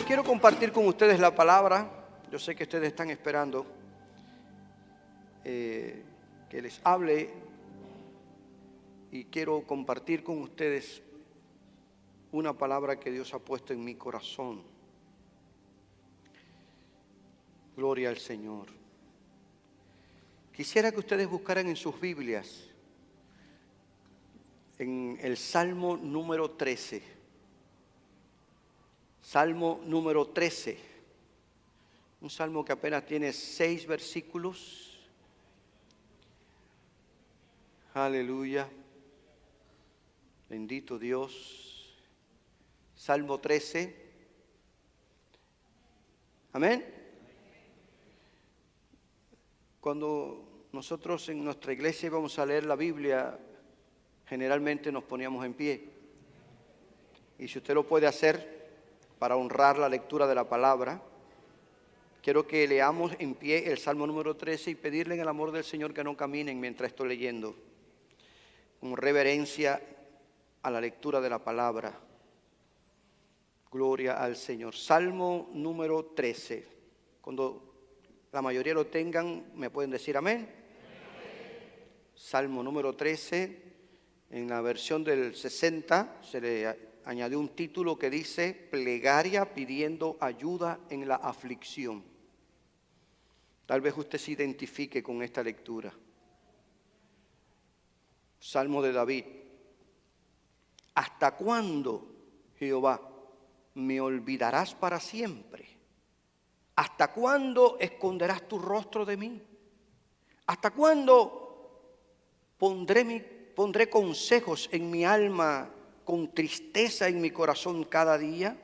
Quiero compartir con ustedes la palabra. Yo sé que ustedes están esperando que les hable, y quiero compartir con ustedes una palabra que Dios ha puesto en mi corazón. Gloria al Señor. Quisiera que ustedes buscaran en sus Biblias, en el Salmo número 13. Salmo número 13. Un salmo que apenas tiene 6 versículos. Aleluya. Bendito Dios. Salmo 13. Amén. Cuando nosotros en nuestra iglesia íbamos a leer la Biblia, generalmente nos poníamos en pie. Y si usted lo puede hacer para honrar la lectura de la palabra, quiero que leamos en pie el Salmo número 13 y pedirle en el amor del Señor que no caminen mientras estoy leyendo, con reverencia a la lectura de la palabra. Gloria al Señor. Salmo número 13. Cuando la mayoría lo tengan, me pueden decir amén. Amén. Salmo número 13, en la versión del 60 se le añadió un título que dice: plegaria pidiendo ayuda en la aflicción. Tal vez usted se identifique con esta lectura. Salmo de David. ¿Hasta cuándo, Jehová, me olvidarás para siempre? ¿Hasta cuándo esconderás tu rostro de mí? ¿Hasta cuándo pondré consejos en mi alma, con tristeza en mi corazón cada día?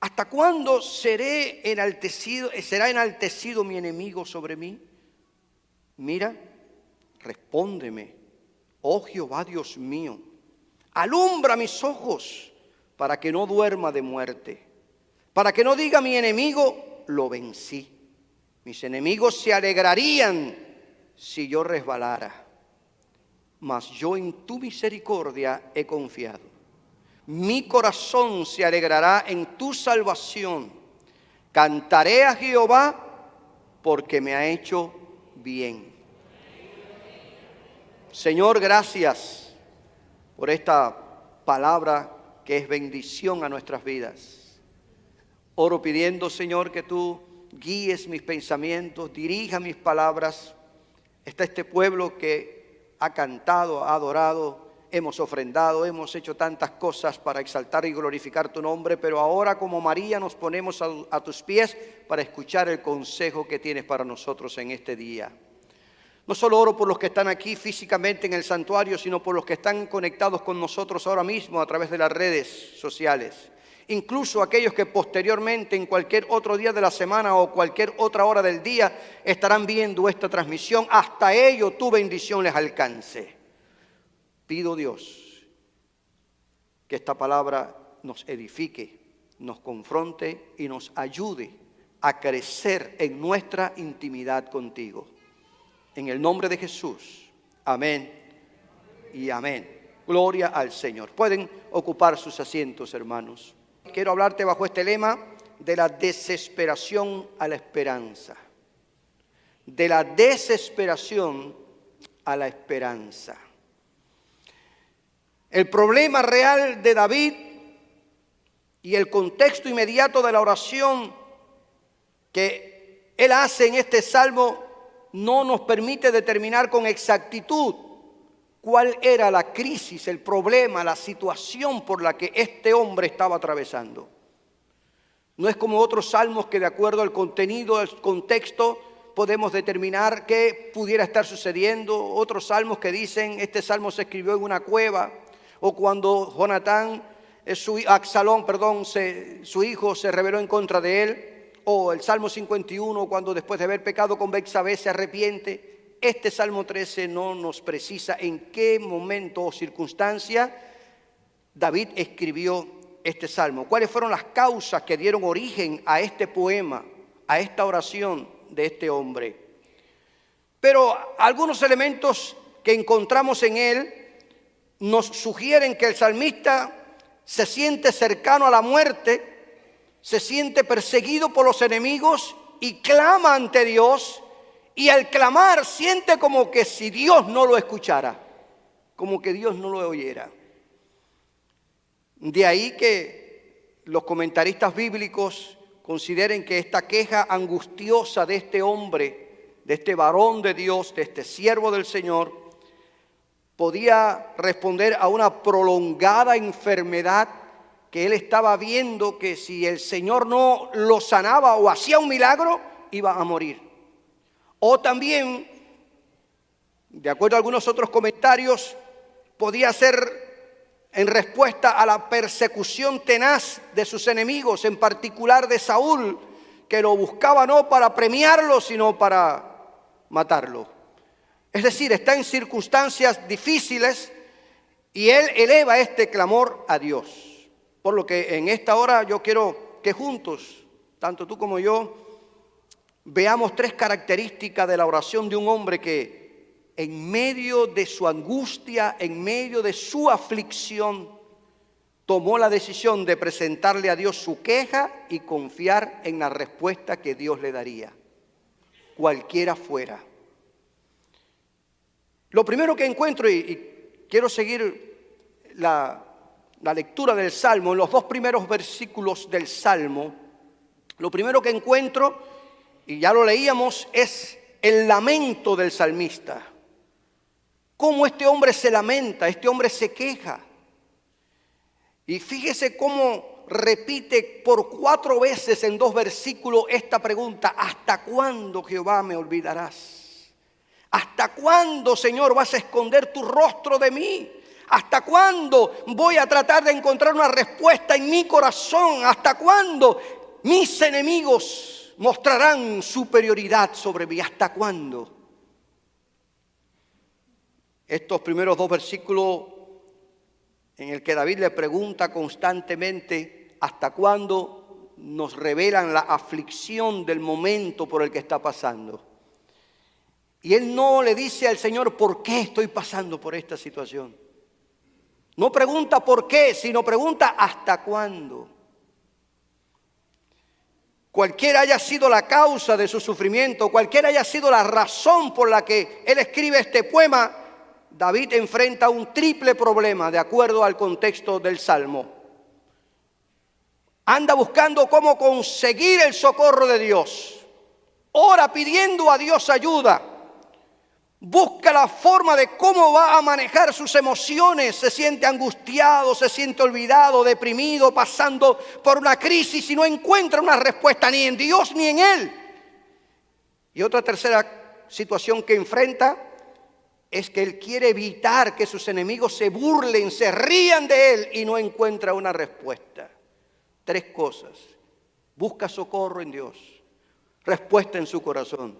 ¿Hasta cuándo será enaltecido mi enemigo sobre mí? Mira, respóndeme, oh Jehová Dios mío, alumbra mis ojos para que no duerma de muerte, para que no diga mi enemigo, lo vencí. Mis enemigos se alegrarían si yo resbalara, mas yo en tu misericordia he confiado. Mi corazón se alegrará en tu salvación. Cantaré a Jehová porque me ha hecho bien. Señor, gracias por esta palabra que es bendición a nuestras vidas. Oro pidiendo, Señor, que tú guíes mis pensamientos, dirija mis palabras. Está este pueblo que ha cantado, ha adorado, hemos ofrendado, hemos hecho tantas cosas para exaltar y glorificar tu nombre, pero ahora como María nos ponemos a tus pies para escuchar el consejo que tienes para nosotros en este día. No solo oro por los que están aquí físicamente en el santuario, sino por los que están conectados con nosotros ahora mismo a través de las redes sociales. Incluso aquellos que posteriormente en cualquier otro día de la semana o cualquier otra hora del día estarán viendo esta transmisión, hasta ello tu bendición les alcance. Pido, Dios, que esta palabra nos edifique, nos confronte y nos ayude a crecer en nuestra intimidad contigo. En el nombre de Jesús, amén y amén. Gloria al Señor. Pueden ocupar sus asientos, hermanos. Quiero hablarte bajo este lema de la desesperación a la esperanza. De la desesperación a la esperanza. El problema real de David y el contexto inmediato de la oración que él hace en este salmo no nos permite determinar con exactitud cuál era la crisis, el problema, la situación por la que este hombre estaba atravesando. No es como otros salmos que de acuerdo al contenido, al contexto, podemos determinar qué pudiera estar sucediendo. Otros salmos que dicen, este salmo se escribió en una cueva, o cuando Absalón, su hijo se rebeló en contra de él, o el Salmo 51, cuando después de haber pecado con Betsabé se arrepiente. Este Salmo 13 no nos precisa en qué momento o circunstancia David escribió este salmo. ¿Cuáles fueron las causas que dieron origen a este poema, a esta oración de este hombre? Pero algunos elementos que encontramos en él nos sugieren que el salmista se siente cercano a la muerte, se siente perseguido por los enemigos y clama ante Dios, y al clamar siente como que si Dios no lo escuchara, como que Dios no lo oyera. De ahí que los comentaristas bíblicos consideren que esta queja angustiosa de este hombre, de este varón de Dios, de este siervo del Señor, podía responder a una prolongada enfermedad que él estaba viendo, que si el Señor no lo sanaba o hacía un milagro, iba a morir. O también, de acuerdo a algunos otros comentarios, podía ser en respuesta a la persecución tenaz de sus enemigos, en particular de Saúl, que lo buscaba no para premiarlo, sino para matarlo. Es decir, está en circunstancias difíciles y él eleva este clamor a Dios. Por lo que en esta hora yo quiero que juntos, tanto tú como yo, veamos tres características de la oración de un hombre que en medio de su angustia, en medio de su aflicción, tomó la decisión de presentarle a Dios su queja y confiar en la respuesta que Dios le daría, cualquiera fuera. Lo primero que encuentro, y quiero seguir la lectura del Salmo, en los dos primeros versículos del Salmo, lo primero que encuentro, y ya lo leíamos, es el lamento del salmista. Cómo este hombre se lamenta, este hombre se queja. Y fíjese cómo repite por 4 veces en 2 versículos esta pregunta: ¿hasta cuándo, Jehová, me olvidarás? ¿Hasta cuándo, Señor, vas a esconder tu rostro de mí? ¿Hasta cuándo voy a tratar de encontrar una respuesta en mi corazón? ¿Hasta cuándo mis enemigos mostrarán superioridad sobre mí? ¿Hasta cuándo? Estos primeros 2 versículos en el que David le pregunta constantemente ¿hasta cuándo?, nos revelan la aflicción del momento por el que está pasando. Y él no le dice al Señor ¿por qué estoy pasando por esta situación? No pregunta por qué, sino pregunta ¿hasta cuándo? Cualquiera haya sido la causa de su sufrimiento, cualquiera haya sido la razón por la que él escribe este poema, David enfrenta un triple problema de acuerdo al contexto del Salmo. Anda buscando cómo conseguir el socorro de Dios. Ora pidiendo a Dios ayuda. Busca la forma de cómo va a manejar sus emociones. Se siente angustiado, se siente olvidado, deprimido, pasando por una crisis y no encuentra una respuesta ni en Dios ni en él. Y otra tercera situación que enfrenta es que él quiere evitar que sus enemigos se burlen, se rían de él y no encuentra una respuesta. 3 cosas: busca socorro en Dios, respuesta en su corazón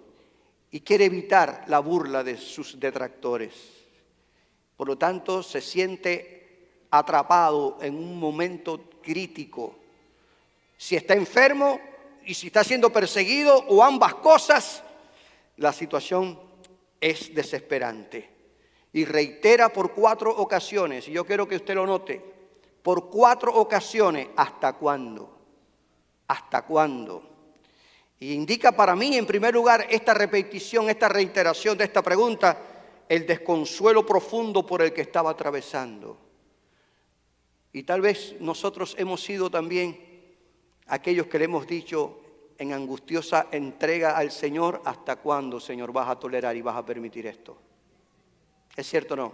y quiere evitar la burla de sus detractores. Por lo tanto, se siente atrapado en un momento crítico. Si está enfermo y si está siendo perseguido o ambas cosas, la situación es desesperante. Y reitera por 4 ocasiones, y yo quiero que usted lo note, por 4 ocasiones, ¿hasta cuándo? ¿Hasta cuándo? Y indica para mí, en primer lugar, esta repetición, esta reiteración de esta pregunta, el desconsuelo profundo por el que estaba atravesando. Y tal vez nosotros hemos sido también aquellos que le hemos dicho en angustiosa entrega al Señor: ¿hasta cuándo, Señor, vas a tolerar y vas a permitir esto? ¿Es cierto o no?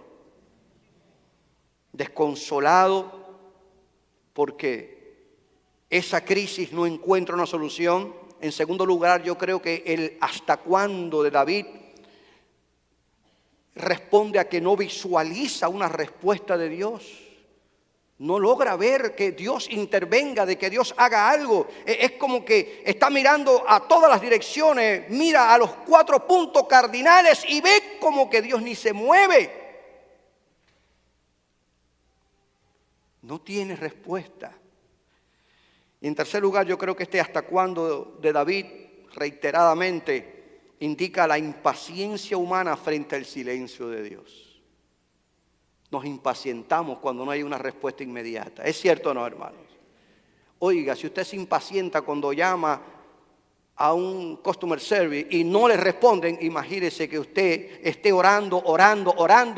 Desconsolado porque esa crisis no encuentra una solución. En segundo lugar, yo creo que el hasta cuándo de David responde a que no visualiza una respuesta de Dios. No logra ver que Dios intervenga, de que Dios haga algo. Es como que está mirando a todas las direcciones, mira a los 4 puntos cardinales y ve como que Dios ni se mueve. No tiene respuesta. Y en tercer lugar, yo creo que este hasta cuándo de David reiteradamente indica la impaciencia humana frente al silencio de Dios. Nos impacientamos cuando no hay una respuesta inmediata. ¿Es cierto o no, hermanos? Oiga, si usted se impacienta cuando llama a un customer service y no le responden, imagínese que usted esté orando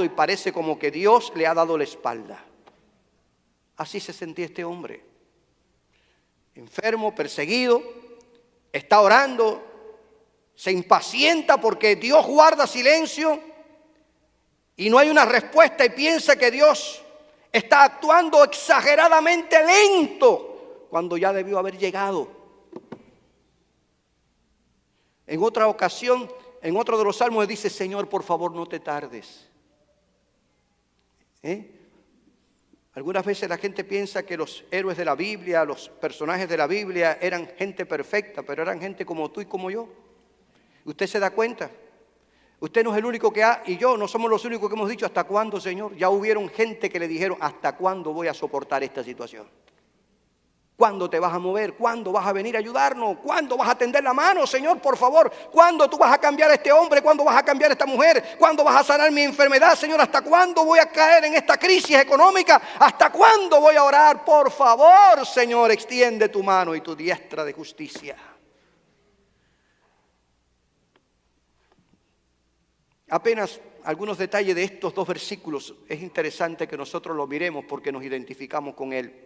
y parece como que Dios le ha dado la espalda. Así se sentía este hombre. Enfermo, perseguido, está orando, se impacienta porque Dios guarda silencio y no hay una respuesta y piensa que Dios está actuando exageradamente lento cuando ya debió haber llegado. En otra ocasión, en otro de los salmos dice: Señor, por favor, no te tardes. Algunas veces la gente piensa que los héroes de la Biblia, los personajes de la Biblia eran gente perfecta, pero eran gente como tú y como yo. ¿Usted se da cuenta? Usted no es el único que y yo no somos los únicos que hemos dicho: ¿hasta cuándo, Señor? Ya hubieron gente que le dijeron: ¿hasta cuándo voy a soportar esta situación? ¿Cuándo te vas a mover? ¿Cuándo vas a venir a ayudarnos? ¿Cuándo vas a tender la mano, Señor, por favor? ¿Cuándo tú vas a cambiar a este hombre? ¿Cuándo vas a cambiar a esta mujer? ¿Cuándo vas a sanar mi enfermedad, Señor? ¿Hasta cuándo voy a caer en esta crisis económica? ¿Hasta cuándo voy a orar? Por favor, Señor, extiende tu mano y tu diestra de justicia. Apenas algunos detalles de estos dos versículos. Es interesante que nosotros los miremos porque nos identificamos con él.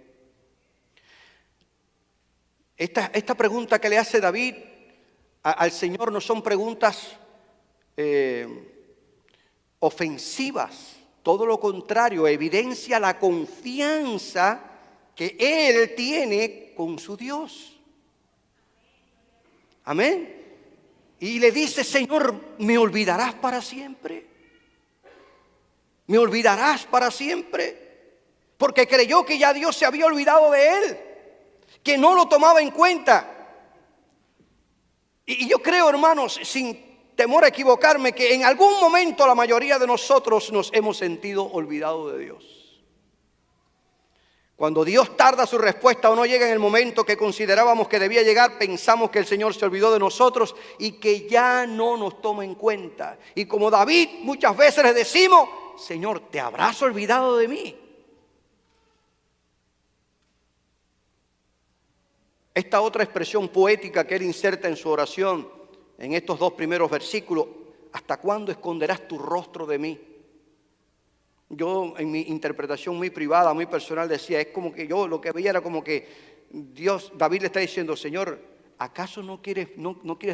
Esta pregunta que le hace David al Señor no son preguntas ofensivas. Todo lo contrario, evidencia la confianza que él tiene con su Dios. Amén. Y le dice: Señor, ¿me olvidarás para siempre? ¿Me olvidarás para siempre? Porque creyó que ya Dios se había olvidado de él, que no lo tomaba en cuenta. Y yo creo, hermanos, sin temor a equivocarme, que en algún momento la mayoría de nosotros nos hemos sentido olvidados de Dios. Cuando Dios tarda su respuesta o no llega en el momento que considerábamos que debía llegar, pensamos que el Señor se olvidó de nosotros y que ya no nos toma en cuenta. Y como David, muchas veces le decimos: Señor, ¿te habrás olvidado de mí? Esta otra expresión poética que él inserta en su oración, en estos dos primeros versículos: ¿hasta cuándo esconderás tu rostro de mí? Yo, en mi interpretación muy privada, muy personal, decía, es como que yo lo que veía era como que David le está diciendo: Señor, ¿acaso no quieres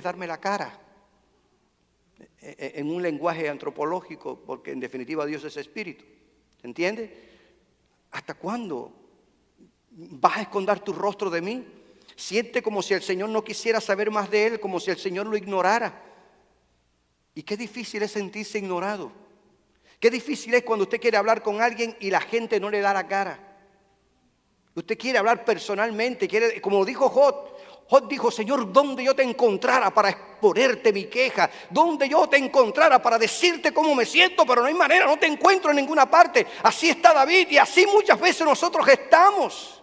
darme la cara? En un lenguaje antropológico, porque en definitiva Dios es espíritu. ¿Entiende? ¿Hasta cuándo vas a esconder tu rostro de mí? Siente como si el Señor no quisiera saber más de él, como si el Señor lo ignorara. Y qué difícil es sentirse ignorado. Qué difícil es cuando usted quiere hablar con alguien y la gente no le da la cara. Usted quiere hablar personalmente, como dijo Job. Job dijo: Señor, ¿dónde yo te encontrara para exponerte mi queja? ¿Dónde yo te encontrara para decirte cómo me siento? Pero no hay manera, no te encuentro en ninguna parte. Así está David y así muchas veces nosotros estamos,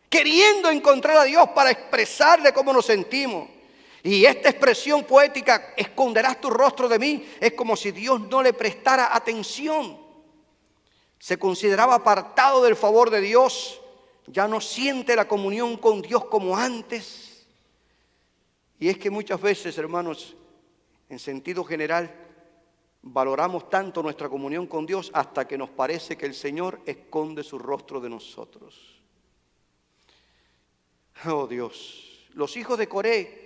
queriendo encontrar a Dios para expresarle cómo nos sentimos. Y esta expresión poética, esconderás tu rostro de mí, es como si Dios no le prestara atención. Se consideraba apartado del favor de Dios, ya no siente la comunión con Dios como antes. Y es que muchas veces, hermanos, en sentido general, valoramos tanto nuestra comunión con Dios hasta que nos parece que el Señor esconde su rostro de nosotros. Oh Dios, los hijos de Coré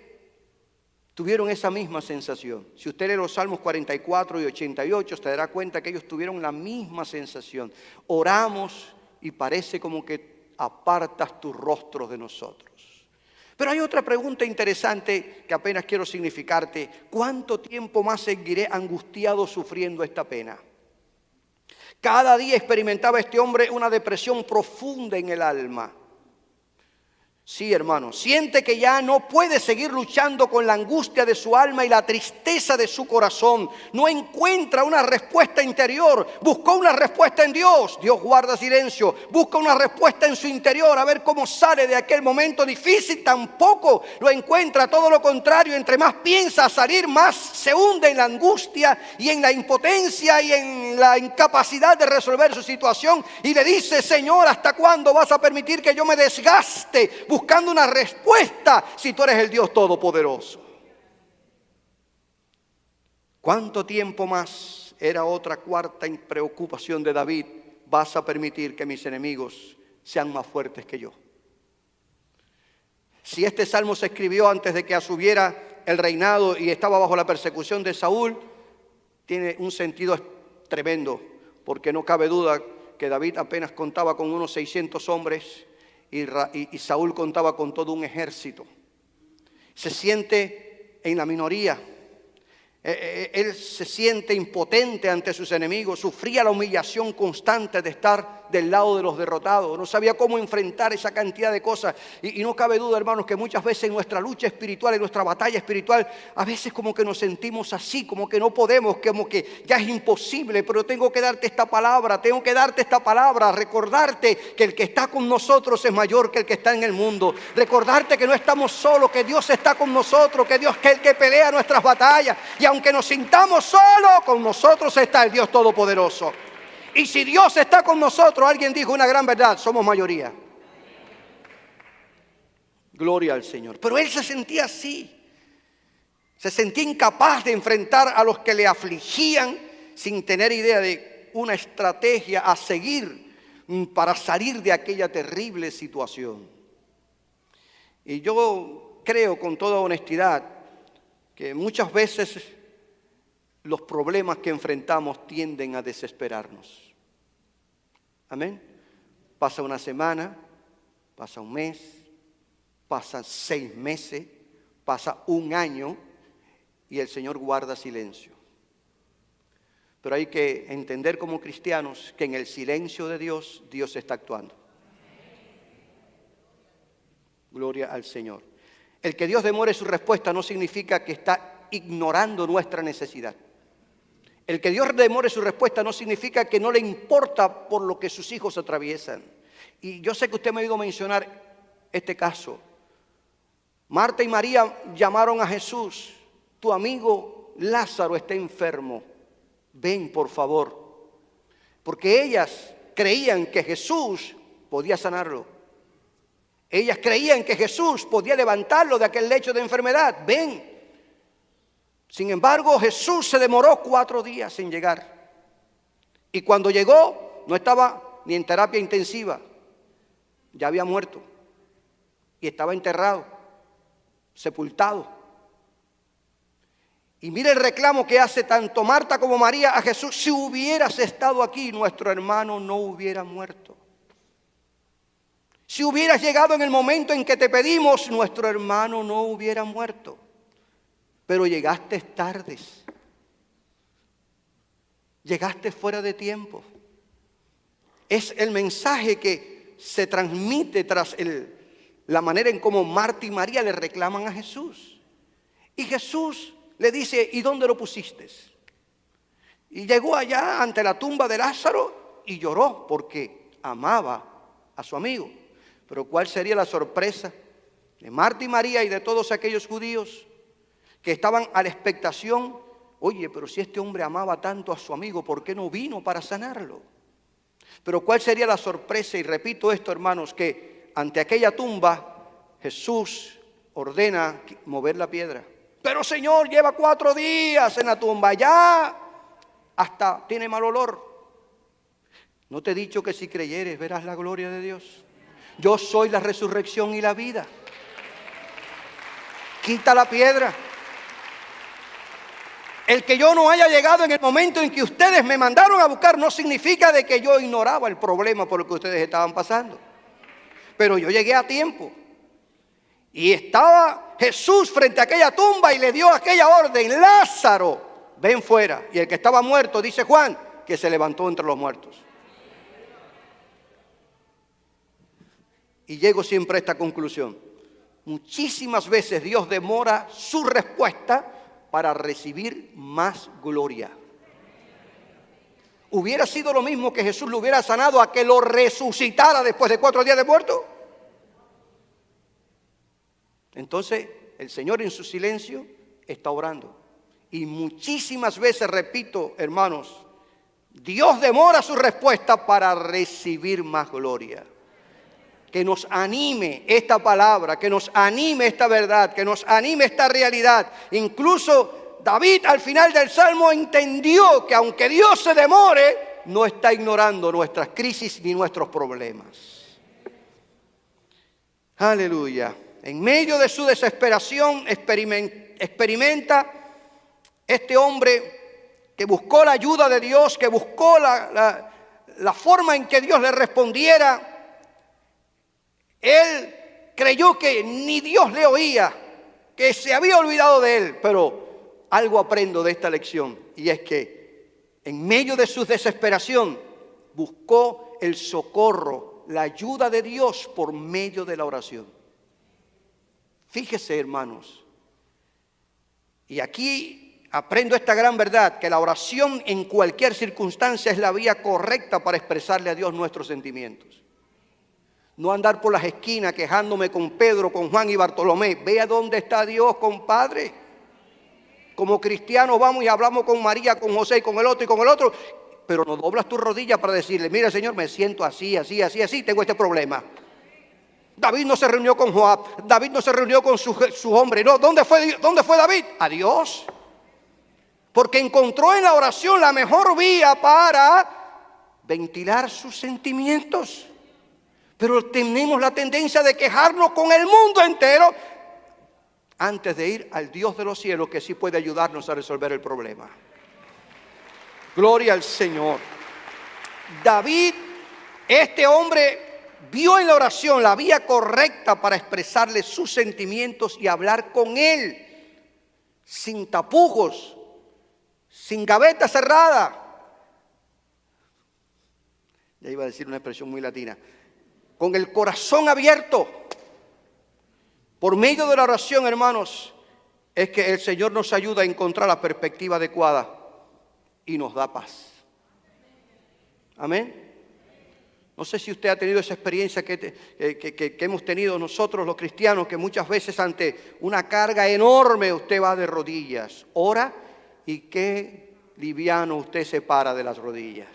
tuvieron esa misma sensación. Si usted lee los Salmos 44 y 88, se dará cuenta que ellos tuvieron la misma sensación. Oramos y parece como que apartas tu rostro de nosotros. Pero hay otra pregunta interesante que apenas quiero significarte. ¿Cuánto tiempo más seguiré angustiado sufriendo esta pena? Cada día experimentaba este hombre una depresión profunda en el alma. Sí, hermano, siente que ya no puede seguir luchando con la angustia de su alma y la tristeza de su corazón. No encuentra una respuesta interior. Buscó una respuesta en Dios. Dios guarda silencio. Busca una respuesta en su interior a ver cómo sale de aquel momento difícil. Tampoco lo encuentra. Todo lo contrario, entre más piensa salir, más se hunde en la angustia y en la impotencia y en la incapacidad de resolver su situación. Y le dice: Señor, ¿hasta cuándo vas a permitir que yo me desgaste buscando una respuesta si tú eres el Dios Todopoderoso. ¿Cuánto tiempo más? Era otra cuarta preocupación de David. Vas a permitir que mis enemigos sean más fuertes que yo. Si este salmo se escribió antes de que asumiera el reinado y estaba bajo la persecución de Saúl, tiene un sentido tremendo, porque no cabe duda que David apenas contaba con unos 600 hombres y Saúl contaba con todo un ejército. Se siente en la minoría. Él se siente impotente ante sus enemigos, sufría la humillación constante de estar del lado de los derrotados, no sabía cómo enfrentar esa cantidad de cosas. Y no cabe duda, hermanos, que muchas veces en nuestra lucha espiritual, en nuestra batalla espiritual, a veces como que nos sentimos así, como que no podemos, como que ya es imposible. Pero tengo que darte esta palabra, recordarte que el que está con nosotros es mayor que el que está en el mundo, recordarte que no estamos solos, que Dios está con nosotros, que Dios es el que pelea nuestras batallas. Y aunque nos sintamos solos, con nosotros está el Dios Todopoderoso. Y si Dios está con nosotros, alguien dijo una gran verdad, somos mayoría. Gloria al Señor. Pero él se sentía así. Se sentía incapaz de enfrentar a los que le afligían sin tener idea de una estrategia a seguir para salir de aquella terrible situación. Y yo creo con toda honestidad que muchas veces los problemas que enfrentamos tienden a desesperarnos. Amén. Pasa una semana, pasa un mes, pasan 6 meses, pasa un año y el Señor guarda silencio. Pero hay que entender como cristianos que en el silencio de Dios, Dios está actuando. Gloria al Señor. El que Dios demore su respuesta no significa que está ignorando nuestra necesidad. El que Dios demore su respuesta no significa que no le importa por lo que sus hijos atraviesan. Y yo sé que usted me ha oído mencionar este caso. Marta y María llamaron a Jesús: tu amigo Lázaro está enfermo, ven por favor. Porque ellas creían que Jesús podía sanarlo. Ellas creían que Jesús podía levantarlo de aquel lecho de enfermedad. Ven. Sin embargo, Jesús se demoró 4 días en llegar. Y cuando llegó, no estaba ni en terapia intensiva. Ya había muerto. Y estaba enterrado, sepultado. Y mire el reclamo que hace tanto Marta como María a Jesús: si hubieras estado aquí, nuestro hermano no hubiera muerto. Si hubieras llegado en el momento en que te pedimos, nuestro hermano no hubiera muerto. Pero llegaste tarde. Llegaste fuera de tiempo. Es el mensaje que se transmite tras la manera en cómo Marta y María le reclaman a Jesús. Y Jesús le dice: ¿y dónde lo pusiste? Y llegó allá ante la tumba de Lázaro y lloró porque amaba a su amigo. Pero ¿cuál sería la sorpresa de Marta y María y de todos aquellos judíos que estaban a la expectación? Oye, pero si este hombre amaba tanto a su amigo, ¿por qué no vino para sanarlo? Pero ¿cuál sería la sorpresa? Y repito esto, hermanos, que ante aquella tumba Jesús ordena mover la piedra. Pero Señor, lleva 4 días en la tumba, ya hasta tiene mal olor. ¿No te he dicho que si creyeres verás la gloria de Dios? Yo soy la resurrección y la vida. Quita la piedra. El que yo no haya llegado en el momento en que ustedes me mandaron a buscar no significa de que yo ignoraba el problema por el que ustedes estaban pasando. Pero yo llegué a tiempo. Y estaba Jesús frente a aquella tumba y le dio aquella orden: Lázaro, ven fuera. Y el que estaba muerto, dice Juan, que se levantó entre los muertos. Y llego siempre a esta conclusión: muchísimas veces Dios demora su respuesta para recibir más gloria. ¿Hubiera sido lo mismo que Jesús lo hubiera sanado a que lo resucitara después de 4 días de muerto? Entonces el Señor en su silencio está orando. Y muchísimas veces, repito, hermanos, Dios demora su respuesta para recibir más gloria. que nos anime esta palabra, que nos anime esta verdad, que nos anime esta realidad. Incluso David al final del Salmo entendió que aunque Dios se demore, no está ignorando nuestras crisis ni nuestros problemas. Aleluya. En medio de su desesperación experimenta este hombre que buscó la ayuda de Dios, que buscó la forma en que Dios le respondiera. Él creyó que ni Dios le oía, que se había olvidado de él. Pero algo aprendo de esta lección, y es que en medio de su desesperación buscó el socorro, la ayuda de Dios por medio de la oración. Fíjese, hermanos, y aquí aprendo esta gran verdad, que la oración en cualquier circunstancia es la vía correcta para expresarle a Dios nuestros sentimientos. No andar por las esquinas quejándome con Pedro, con Juan y Bartolomé. Vea dónde está Dios, compadre. Como cristianos vamos y hablamos con María, con José y con el otro, pero no doblas tu rodilla para decirle, mira Señor, me siento así, tengo este problema. David no se reunió con Joab, David no se reunió con su hombre, no, ¿dónde fue David? A Dios. Porque encontró en la oración la mejor vía para ventilar sus sentimientos. Pero tenemos la tendencia de quejarnos con el mundo entero antes de ir al Dios de los cielos, que sí puede ayudarnos a resolver el problema. Gloria al Señor. David, este hombre, vio en la oración la vía correcta para expresarle sus sentimientos y hablar con él, sin tapujos, sin gaveta cerrada. Ya iba a decir una expresión muy latina. Con el corazón abierto. Por medio de la oración, hermanos, es que el Señor nos ayuda a encontrar la perspectiva adecuada y nos da paz. Amén. No sé si usted ha tenido esa experiencia que hemos tenido nosotros los cristianos, que muchas veces ante una carga enorme usted va de rodillas, ora y qué liviano usted se para de las rodillas.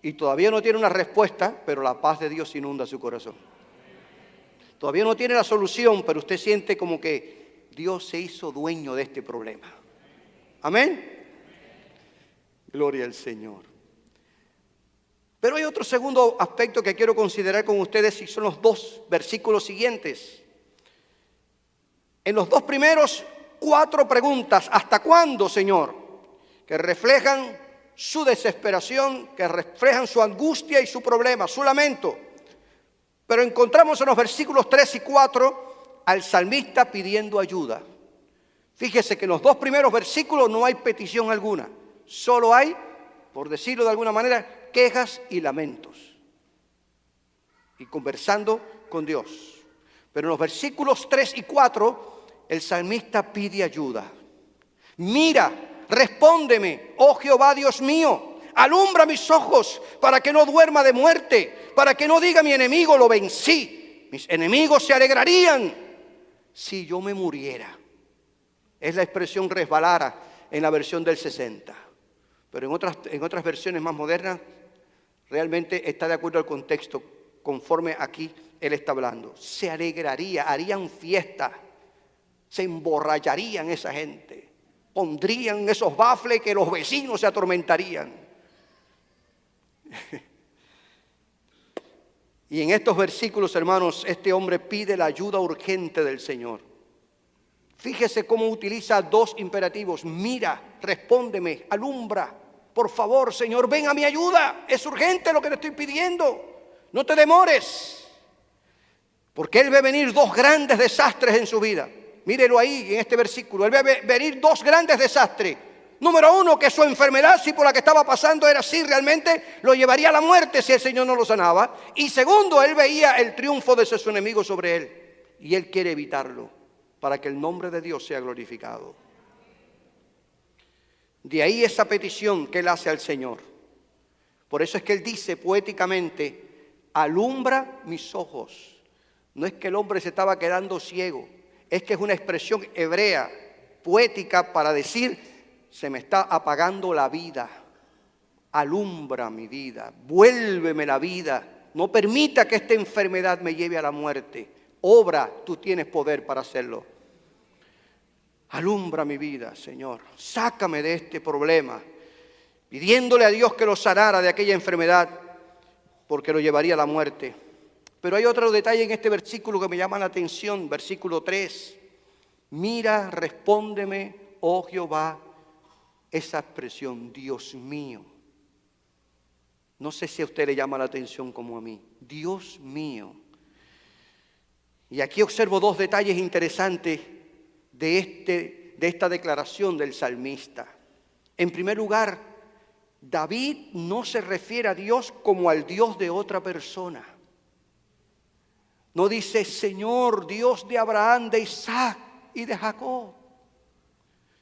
Y todavía no tiene una respuesta, pero la paz de Dios inunda su corazón. Todavía no tiene la solución, pero usted siente como que Dios se hizo dueño de este problema. Amén. Gloria al Señor. Pero hay otro segundo aspecto que quiero considerar con ustedes, y son los dos versículos siguientes. En los dos primeros, 4 preguntas. ¿Hasta cuándo, Señor? Que reflejan su desesperación, que reflejan su angustia y su problema, su lamento. Pero encontramos en los versículos 3 y 4 al salmista pidiendo ayuda. Fíjese que en los dos primeros versículos no hay petición alguna. Solo hay, por decirlo de alguna manera, quejas y lamentos. Y conversando con Dios. Pero en los versículos 3 y 4, el salmista pide ayuda. Mira, respóndeme, oh Jehová Dios mío. Alumbra mis ojos para que no duerma de muerte, para que no diga mi enemigo lo vencí. Mis enemigos se alegrarían si yo me muriera. Es la expresión resbalara en la versión del 60. Pero en otras versiones más modernas realmente está de acuerdo al contexto, conforme aquí él está hablando. Se alegraría, harían fiesta, se emborracharían esa gente, pondrían esos bafles que los vecinos se atormentarían. Y en estos versículos, hermanos, este hombre pide la ayuda urgente del Señor. Fíjese cómo utiliza 2 imperativos. Mira, respóndeme, alumbra. Por favor, Señor, ven a mi ayuda. Es urgente lo que te estoy pidiendo. No te demores. Porque Él ve venir 2 grandes desastres en su vida. Mírelo ahí en este versículo. Él ve venir 2 grandes desastres. Número 1, que su enfermedad, si por la que estaba pasando era así realmente, lo llevaría a la muerte si el Señor no lo sanaba. Y segundo, él veía el triunfo de su enemigo sobre él. Y él quiere evitarlo para que el nombre de Dios sea glorificado. De ahí esa petición que él hace al Señor. Por eso es que él dice poéticamente, alumbra mis ojos. No es que el hombre se estaba quedando ciego, es que es una expresión hebrea, poética, para decir, se me está apagando la vida. Alumbra mi vida, vuélveme la vida. No permita que esta enfermedad me lleve a la muerte. Obra, tú tienes poder para hacerlo. Alumbra mi vida, Señor. Sácame de este problema. Pidiéndole a Dios que lo sanara de aquella enfermedad, porque lo llevaría a la muerte. Pero hay otro detalle en este versículo que me llama la atención. Versículo 3. Mira, respóndeme, oh Jehová. Esa expresión, Dios mío. No sé si a usted le llama la atención como a mí. Dios mío. Y aquí observo dos detalles interesantes de esta declaración del salmista. En primer lugar, David no se refiere a Dios como al Dios de otra persona. No dice, Señor, Dios de Abraham, de Isaac y de Jacob.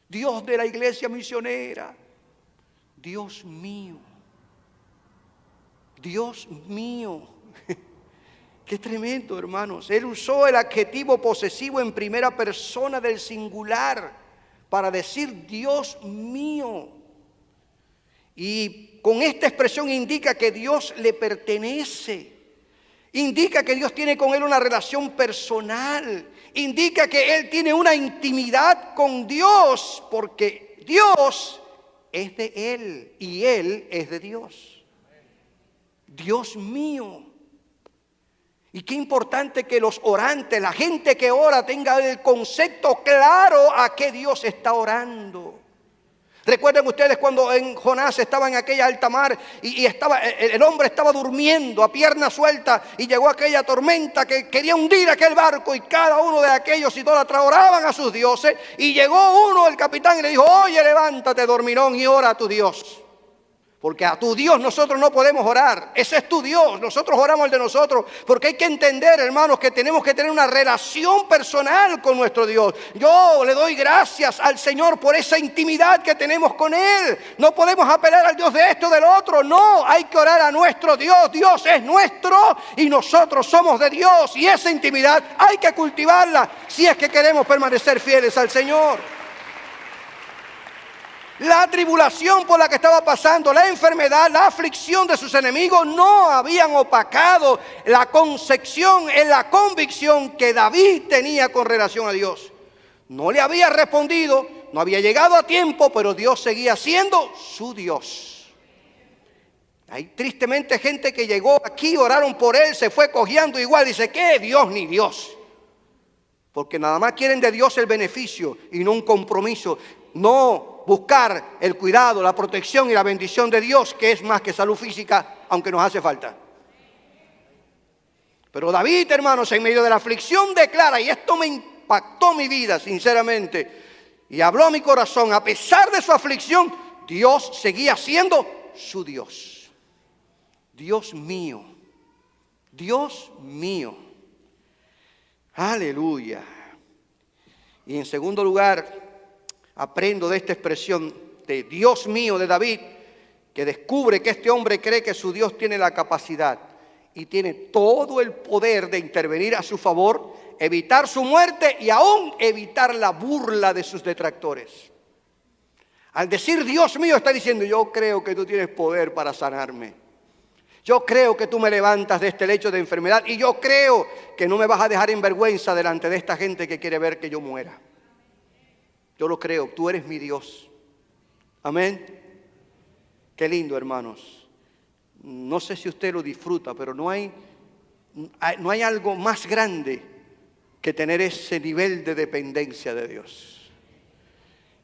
Dios de la iglesia misionera. Dios mío. Dios mío. Qué tremendo, hermanos. Él usó el adjetivo posesivo en primera persona del singular para decir Dios mío. Y con esta expresión indica que Dios le pertenece. Indica que Dios tiene con él una relación personal. Indica que él tiene una intimidad con Dios, porque Dios es de él y él es de Dios. Dios mío. Y qué importante que los orantes, la gente que ora, tenga el concepto claro a qué Dios está orando. Recuerden ustedes cuando en Jonás estaba en aquella alta mar y el hombre estaba durmiendo a pierna suelta y llegó aquella tormenta que quería hundir aquel barco y cada uno de aquellos idólatras oraban a sus dioses y llegó uno, el capitán, y le dijo, oye, levántate, dormilón, y ora a tu Dios. Porque a tu Dios nosotros no podemos orar. Ese es tu Dios. Nosotros oramos el de nosotros. Porque hay que entender, hermanos, que tenemos que tener una relación personal con nuestro Dios. Yo le doy gracias al Señor por esa intimidad que tenemos con Él. No podemos apelar al Dios de esto o del otro. No, hay que orar a nuestro Dios. Dios es nuestro y nosotros somos de Dios. Y esa intimidad hay que cultivarla si es que queremos permanecer fieles al Señor. La tribulación por la que estaba pasando, la enfermedad, la aflicción de sus enemigos no habían opacado la concepción, la convicción que David tenía con relación a Dios. No le había respondido, no había llegado a tiempo, pero Dios seguía siendo su Dios. Hay tristemente gente que llegó aquí, oraron por él, se fue cojeando igual, dice, ¿qué Dios ni Dios? Porque nada más quieren de Dios el beneficio y no un compromiso. No buscar el cuidado, la protección y la bendición de Dios, que es más que salud física, aunque nos hace falta. Pero David, hermanos, en medio de la aflicción declara, y esto me impactó mi vida, sinceramente, y habló a mi corazón, a pesar de su aflicción, Dios seguía siendo su Dios. Dios mío, Dios mío. Aleluya. Y en segundo lugar, aprendo de esta expresión de Dios mío de David, que descubre que este hombre cree que su Dios tiene la capacidad y tiene todo el poder de intervenir a su favor, evitar su muerte y aún evitar la burla de sus detractores. Al decir Dios mío está diciendo, yo creo que tú tienes poder para sanarme. Yo creo que tú me levantas de este lecho de enfermedad y yo creo que no me vas a dejar en vergüenza delante de esta gente que quiere ver que yo muera. Yo lo creo, tú eres mi Dios. Amén. Qué lindo, hermanos. No sé si usted lo disfruta, pero no hay algo más grande que tener ese nivel de dependencia de Dios.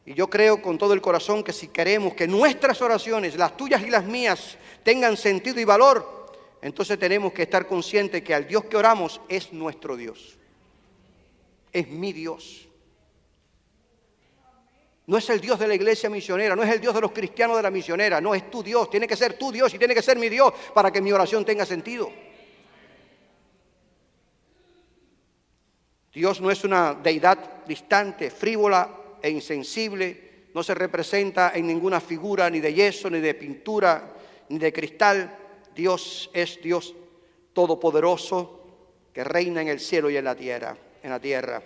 Y yo creo con todo el corazón que si queremos que nuestras oraciones, las tuyas y las mías, tengan sentido y valor, entonces tenemos que estar conscientes que al Dios que oramos es nuestro Dios. Es mi Dios. No es el Dios de la iglesia misionera, no es el Dios de los cristianos de la misionera, no, es tu Dios, tiene que ser tu Dios y tiene que ser mi Dios para que mi oración tenga sentido. Dios no es una deidad distante, frívola e insensible, no se representa en ninguna figura ni de yeso, ni de pintura, ni de cristal. Dios es Dios todopoderoso que reina en el cielo y en la tierra.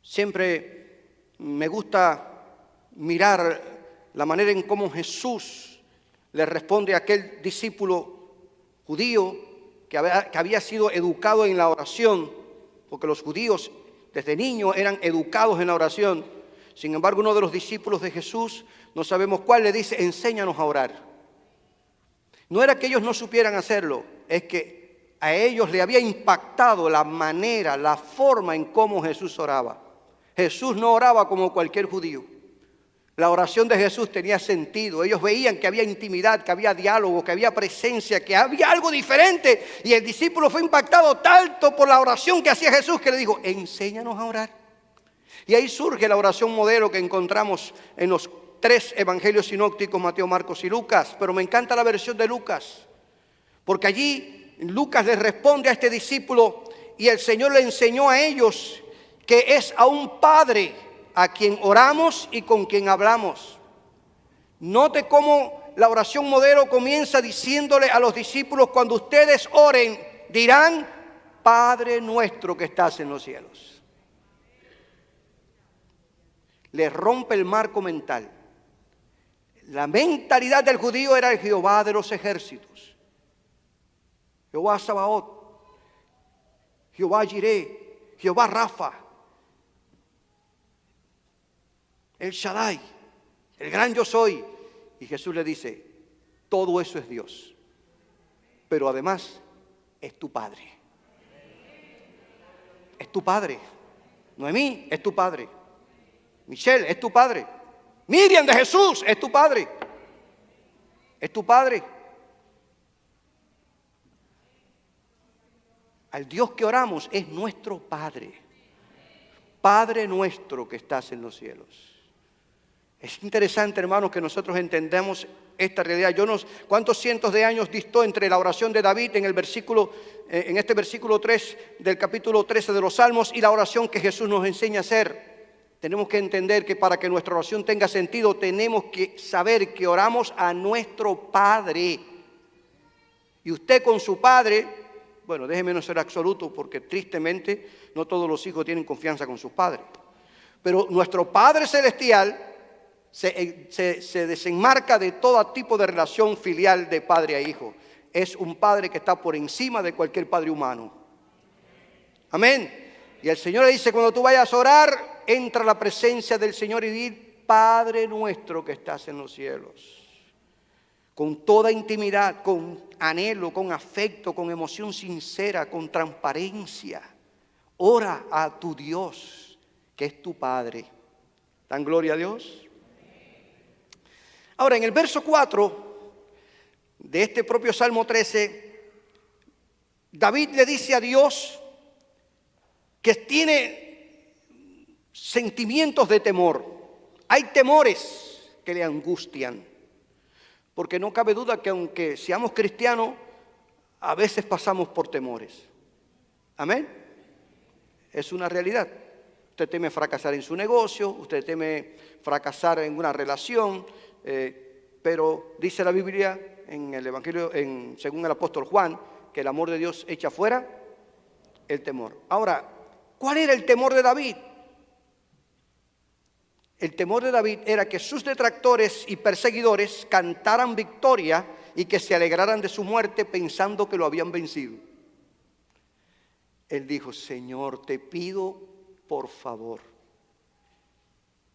Siempre me gusta mirar la manera en cómo Jesús le responde a aquel discípulo judío que había sido educado en la oración, porque los judíos desde niños eran educados en la oración. Sin embargo, uno de los discípulos de Jesús, no sabemos cuál, le dice: enséñanos a orar. No era que ellos no supieran hacerlo, es que a ellos le había impactado la manera, la forma en cómo Jesús oraba. Jesús no oraba como cualquier judío. La oración de Jesús tenía sentido. Ellos veían que había intimidad, que había diálogo, que había presencia, que había algo diferente. Y el discípulo fue impactado tanto por la oración que hacía Jesús que le dijo: enséñanos a orar. Y ahí surge la oración modelo que encontramos en los 3 evangelios sinópticos, Mateo, Marcos y Lucas. Pero me encanta la versión de Lucas, porque allí Lucas les responde a este discípulo y el Señor le enseñó a ellos que es a un Padre a quien oramos y con quien hablamos. Note cómo la oración modelo comienza diciéndole a los discípulos: cuando ustedes oren, dirán: Padre nuestro que estás en los cielos. Les rompe el marco mental. La mentalidad del judío era el Jehová de los ejércitos, Jehová Sabaoth, Jehová Jireh, Jehová Rafa, el Shaddai, el gran yo soy. Y Jesús le dice: todo eso es Dios, pero además es tu Padre. Es tu Padre. Noemí es tu Padre. Michelle es tu Padre. Miriam de Jesús es tu Padre. Es tu Padre. Al Dios que oramos es nuestro Padre. Padre nuestro que estás en los cielos. Es interesante, hermanos, que nosotros entendamos esta realidad. ¿Cuántos cientos de años distó entre la oración de David en este versículo 3 del capítulo 13 de los Salmos y la oración que Jesús nos enseña a hacer? Tenemos que entender que para que nuestra oración tenga sentido, tenemos que saber que oramos a nuestro Padre. Y usted con su Padre, bueno, déjeme no ser absoluto, porque tristemente no todos los hijos tienen confianza con sus padres. Pero nuestro Padre Celestial se desenmarca de todo tipo de relación filial de padre a hijo. Es un Padre que está por encima de cualquier padre humano. Amén. Y el Señor le dice: cuando tú vayas a orar, entra a la presencia del Señor y di: Padre nuestro que estás en los cielos. Con toda intimidad, con anhelo, con afecto, con emoción sincera, con transparencia. Ora a tu Dios, que es tu Padre. ¿Dan gloria a Dios? Ahora, en el verso 4 de este propio Salmo 13, David le dice a Dios que tiene sentimientos de temor. Hay temores que le angustian, porque no cabe duda que aunque seamos cristianos, a veces pasamos por temores. Amén. Es una realidad. Usted teme fracasar en su negocio, usted teme fracasar en una relación, pero dice la Biblia en el Evangelio, según el apóstol Juan, que el amor de Dios echa fuera el temor. Ahora, ¿cuál era el temor de David? El temor de David era que sus detractores y perseguidores cantaran victoria y que se alegraran de su muerte pensando que lo habían vencido. Él dijo: Señor, te pido por favor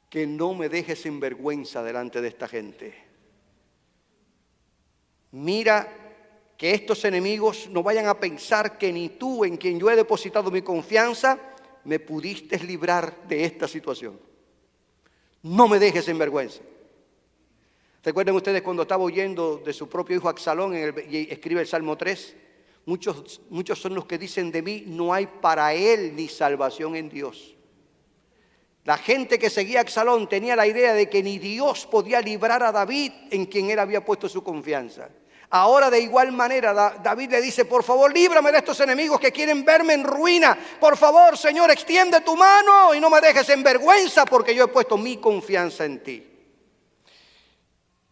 que no me dejes en vergüenza delante de esta gente. Mira que estos enemigos no vayan a pensar que ni tú, en quien yo he depositado mi confianza, me pudiste librar de esta situación. No me dejes en vergüenza. ¿Recuerdan ustedes cuando estaba huyendo de su propio hijo Absalón y escribe el Salmo 3? Muchos son los que dicen de mí: no hay para él ni salvación en Dios. La gente que seguía a Absalón tenía la idea de que ni Dios podía librar a David, en quien él había puesto su confianza. Ahora, de igual manera, David le dice: por favor, líbrame de estos enemigos que quieren verme en ruina. Por favor, Señor, extiende tu mano y no me dejes en vergüenza, porque yo he puesto mi confianza en ti.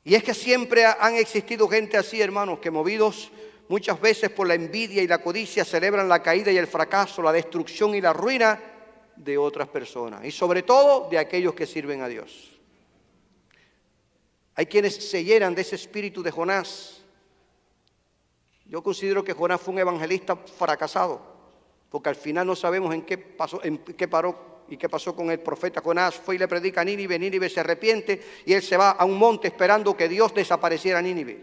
Y es que siempre han existido gente así, hermanos, que movidos muchas veces por la envidia y la codicia celebran la caída y el fracaso, la destrucción y la ruina de otras personas, y sobre todo de aquellos que sirven a Dios. Hay quienes se llenan de ese espíritu de Jonás, Yo considero que Jonás fue un evangelista fracasado, porque al final no sabemos en qué paró y qué pasó con el profeta Jonás. Fue y le predica a Nínive, Nínive se arrepiente y él se va a un monte esperando que Dios desapareciera a Nínive.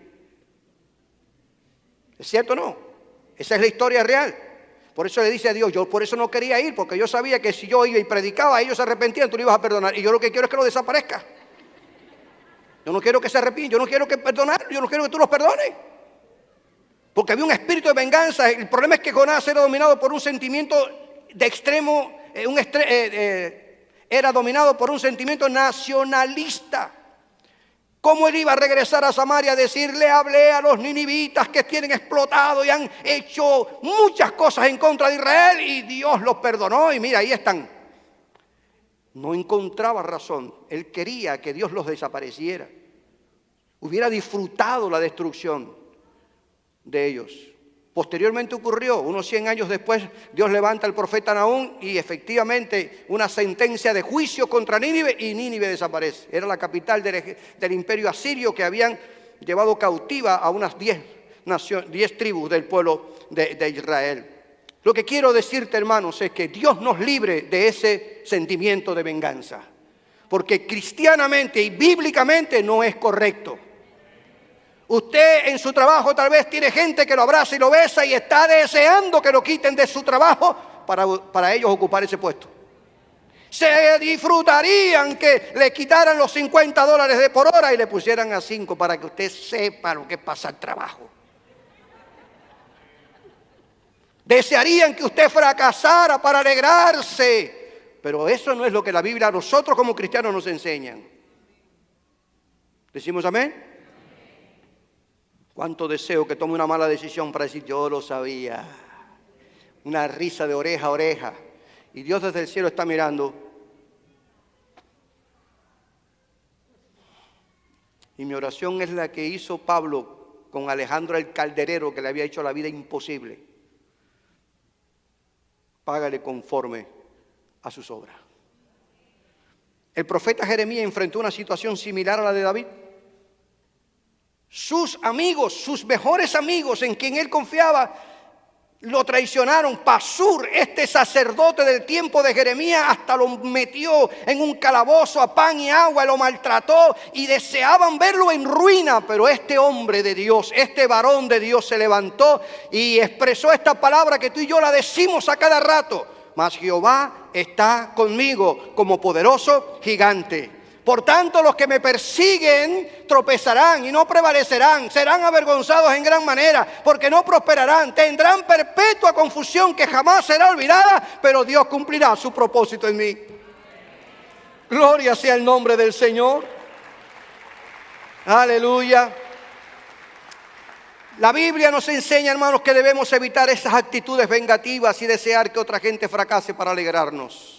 ¿Es cierto o no? Esa es la historia real. Por eso le dice a Dios, yo por eso no quería ir, porque yo sabía que si yo iba y predicaba, ellos se arrepentían, tú lo ibas a perdonar. Y yo lo que quiero es que lo desaparezca. Yo no quiero que se arrepienten, yo no quiero que perdonar, yo no quiero que tú los perdones. Porque había un espíritu de venganza. El problema es que Jonás era dominado por un sentimiento de extremo, era dominado por un sentimiento nacionalista. ¿Cómo él iba a regresar a Samaria a decirle, hablé a los ninivitas que tienen explotado y han hecho muchas cosas en contra de Israel y Dios los perdonó? Y mira, ahí están. No encontraba razón. Él quería que Dios los desapareciera. Hubiera disfrutado la destrucción de ellos. Posteriormente ocurrió, unos 100 años después, Dios levanta al profeta Nahum y efectivamente una sentencia de juicio contra Nínive y Nínive desaparece. Era la capital del imperio asirio que habían llevado cautiva a unas 10 tribus del pueblo de Israel. Lo que quiero decirte, hermanos, es que Dios nos libre de ese sentimiento de venganza, porque cristianamente y bíblicamente no es correcto. Usted en su trabajo tal vez tiene gente que lo abraza y lo besa y está deseando que lo quiten de su trabajo para ellos ocupar ese puesto. Se disfrutarían que le quitaran los $50 por hora y le pusieran a 5 para que usted sepa lo que pasa al trabajo. Desearían que usted fracasara para alegrarse, pero eso no es lo que la Biblia a nosotros como cristianos nos enseñan. ¿Decimos amén? Cuánto deseo que tome una mala decisión para decir, yo lo sabía. Una risa de oreja a oreja. Y Dios desde el cielo está mirando. Y mi oración es la que hizo Pablo con Alejandro el calderero, que le había hecho la vida imposible. Págale conforme a sus obras. El profeta Jeremías enfrentó una situación similar a la de David. Sus amigos, sus mejores amigos en quien él confiaba, lo traicionaron. Pasur, este sacerdote del tiempo de Jeremías, hasta lo metió en un calabozo a pan y agua, lo maltrató y deseaban verlo en ruina. Pero este hombre de Dios, este varón de Dios se levantó y expresó esta palabra que tú y yo la decimos a cada rato. Mas Jehová está conmigo como poderoso gigante. Por tanto, los que me persiguen tropezarán y no prevalecerán, serán avergonzados en gran manera, porque no prosperarán, tendrán perpetua confusión que jamás será olvidada, pero Dios cumplirá su propósito en mí. Gloria sea el nombre del Señor. Aleluya. La Biblia nos enseña, hermanos, que debemos evitar esas actitudes vengativas y desear que otra gente fracase para alegrarnos,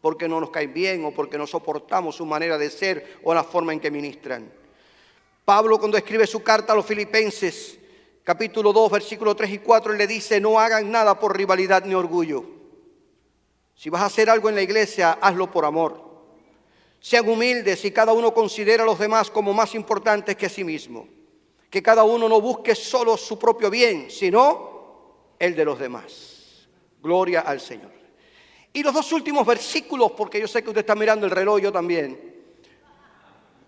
porque no nos caen bien o porque no soportamos su manera de ser o la forma en que ministran. Pablo, cuando escribe su carta a los Filipenses, capítulo 2, versículos 3 y 4, él le dice, no hagan nada por rivalidad ni orgullo. Si vas a hacer algo en la iglesia, hazlo por amor. Sean humildes y cada uno considera a los demás como más importantes que a sí mismo. Que cada uno no busque solo su propio bien, sino el de los demás. Gloria al Señor. Y los dos últimos versículos, porque yo sé que usted está mirando el reloj, yo también.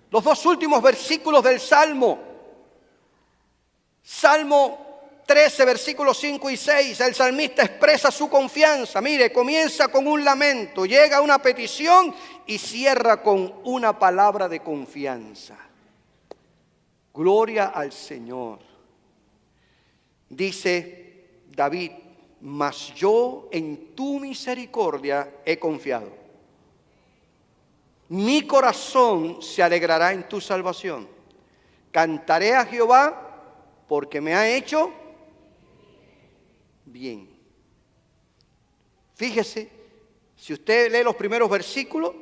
Los dos últimos versículos del Salmo. Salmo 13, versículos 5 y 6. El salmista expresa su confianza. Mire, comienza con un lamento, llega a una petición y cierra con una palabra de confianza. Gloria al Señor. Dice David, mas yo en tu misericordia he confiado. Mi corazón se alegrará en tu salvación. Cantaré a Jehová porque me ha hecho bien. Fíjese, si usted lee los primeros versículos,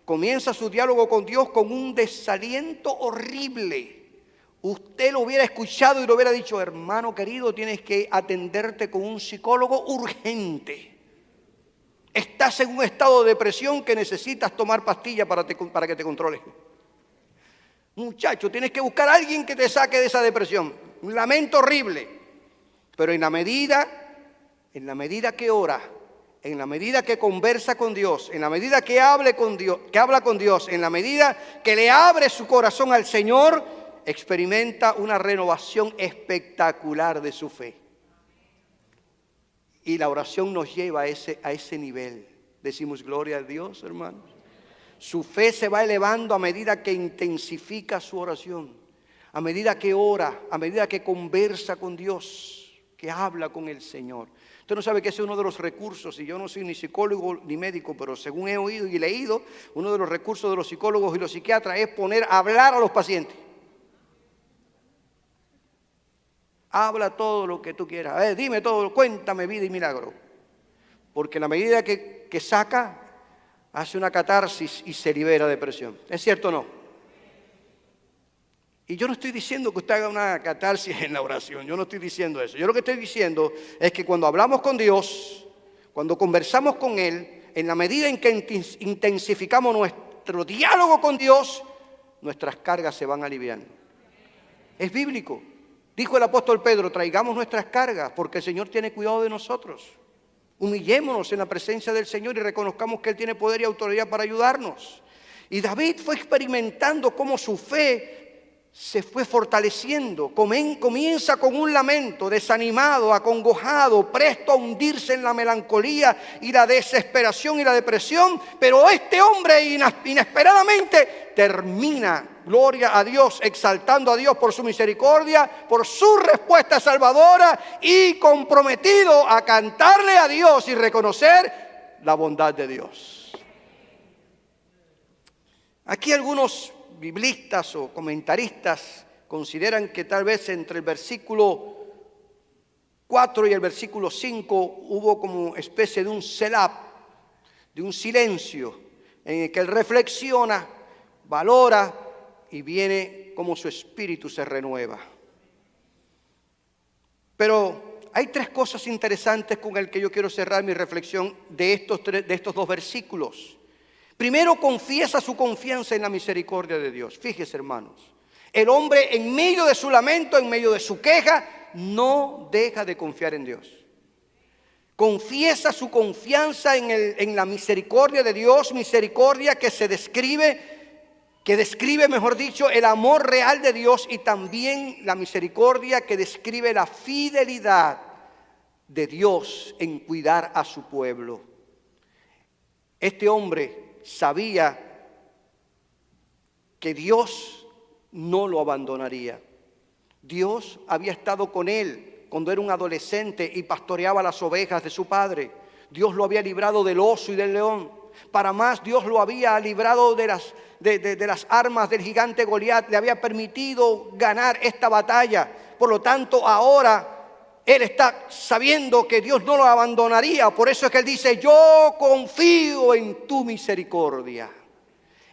comienza su diálogo con Dios con un desaliento horrible. Usted lo hubiera escuchado y lo hubiera dicho, hermano querido, tienes que atenderte con un psicólogo urgente. Estás en un estado de depresión que necesitas tomar pastillas para que te controles. Muchacho, tienes que buscar a alguien que te saque de esa depresión. Un lamento horrible. Pero en la medida que ora, en la medida que conversa con Dios, en la medida que habla con Dios, en la medida que le abre su corazón al Señor, experimenta una renovación espectacular de su fe. Y la oración nos lleva a ese nivel. Decimos gloria a Dios, hermanos. Su fe se va elevando a medida que intensifica su oración, a medida que ora, a medida que conversa con Dios, que habla con el Señor. Usted no sabe que ese es uno de los recursos, y yo no soy ni psicólogo ni médico, pero según he oído y leído, uno de los recursos de los psicólogos y los psiquiatras es poner a hablar a los pacientes. Habla todo lo que tú quieras, dime todo, cuéntame vida y milagro. Porque en la medida que saca, hace una catarsis y se libera de depresión. ¿Es cierto o no? Y yo no estoy diciendo que usted haga una catarsis en la oración, yo no estoy diciendo eso. Yo lo que estoy diciendo es que cuando hablamos con Dios, cuando conversamos con Él, en la medida en que intensificamos nuestro diálogo con Dios, nuestras cargas se van aliviando. Es bíblico. Dijo el apóstol Pedro, traigamos nuestras cargas porque el Señor tiene cuidado de nosotros. Humillémonos en la presencia del Señor y reconozcamos que Él tiene poder y autoridad para ayudarnos. Y David fue experimentando cómo su fe se fue fortaleciendo. Comienza con un lamento, desanimado, acongojado, presto a hundirse en la melancolía y la desesperación y la depresión. Pero este hombre inesperadamente termina, gloria a Dios, exaltando a Dios por su misericordia, por su respuesta salvadora y comprometido a cantarle a Dios y reconocer la bondad de Dios. Aquí algunos biblistas o comentaristas consideran que tal vez entre el versículo 4 y el versículo 5 hubo como especie de un selah, de un silencio en el que él reflexiona, valora y viene como su espíritu se renueva. Pero hay tres cosas interesantes con las que yo quiero cerrar mi reflexión de estos dos versículos. Primero, confiesa su confianza en la misericordia de Dios. Fíjese, hermanos, el hombre en medio de su lamento, en medio de su queja, no deja de confiar en Dios. Confiesa su confianza en la misericordia de Dios, misericordia que describe, mejor dicho, el amor real de Dios, y también la misericordia que describe la fidelidad de Dios en cuidar a su pueblo. Este hombre sabía que Dios no lo abandonaría. Dios había estado con él cuando era un adolescente y pastoreaba las ovejas de su padre. Dios lo había librado del oso y del león. Para más, Dios lo había librado de las armas del gigante Goliat. Le había permitido ganar esta batalla. Por lo tanto, ahora él está sabiendo que Dios no lo abandonaría. Por eso es que él dice, yo confío en tu misericordia.